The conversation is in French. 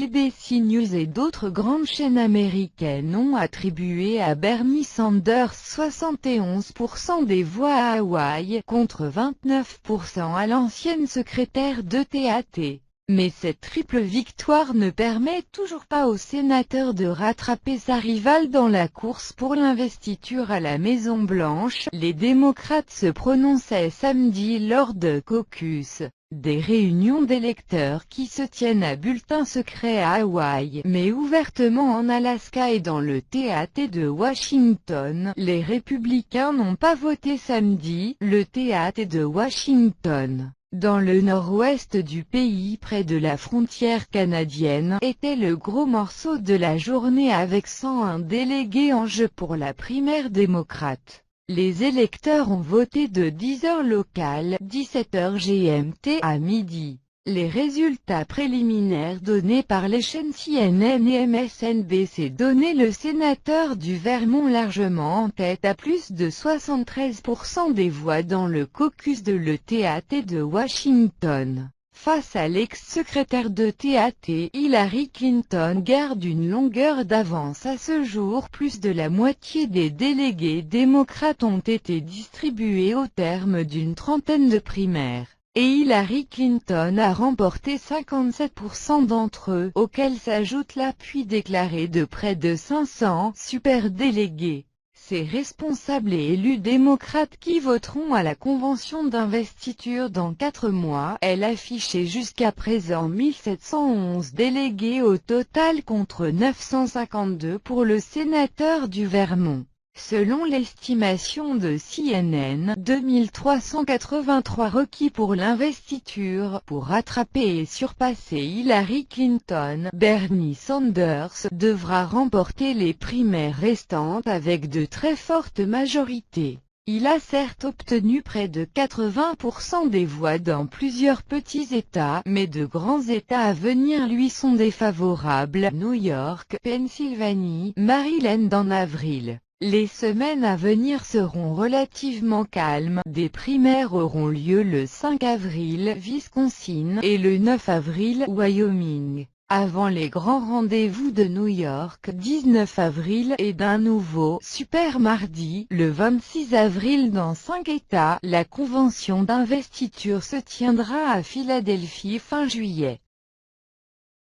BBC News et d'autres grandes chaînes américaines ont attribué à Bernie Sanders 71% des voix à Hawaï, contre 29% à l'ancienne secrétaire de TAT. Mais cette triple victoire ne permet toujours pas au sénateur de rattraper sa rivale dans la course pour l'investiture à la Maison-Blanche. Les démocrates se prononçaient samedi lors de caucus, des réunions d'électeurs qui se tiennent à bulletin secret à Hawaï, mais ouvertement en Alaska et dans le TAT de Washington. Les républicains n'ont pas voté samedi. Le TAT de Washington, dans le nord-ouest du pays près de la frontière canadienne, était le gros morceau de la journée avec 101 délégués en jeu pour la primaire démocrate. Les électeurs ont voté de 10h locales, 17h GMT à midi. Les résultats préliminaires donnés par les chaînes CNN et MSNBC donnaient le sénateur du Vermont largement en tête à plus de 73% des voix dans le caucus de le TAT de Washington. Face à l'ex-secrétaire de TAT, Hillary Clinton garde une longueur d'avance à ce jour. Plus de la moitié des délégués démocrates ont été distribués au terme d'une trentaine de primaires, et Hillary Clinton a remporté 57% d'entre eux, auxquels s'ajoute l'appui déclaré de près de 500 superdélégués. Ces responsables et élus démocrates qui voteront à la convention d'investiture dans 4 mois. Elle affichait jusqu'à présent 1711 délégués au total contre 952 pour le sénateur du Vermont. Selon l'estimation de CNN, 2383 requis pour l'investiture. Pour rattraper et surpasser Hillary Clinton, Bernie Sanders devra remporter les primaires restantes avec de très fortes majorités. Il a certes obtenu près de 80% des voix dans plusieurs petits États, mais de grands États à venir lui sont défavorables: New York, Pennsylvanie, Maryland en avril. Les semaines à venir seront relativement calmes. Des primaires auront lieu le 5 avril, Wisconsin, et le 9 avril, Wyoming, avant les grands rendez-vous de New York, 19 avril, et d'un nouveau super mardi, le 26 avril dans 5 États. La convention d'investiture se tiendra à Philadelphie fin juillet.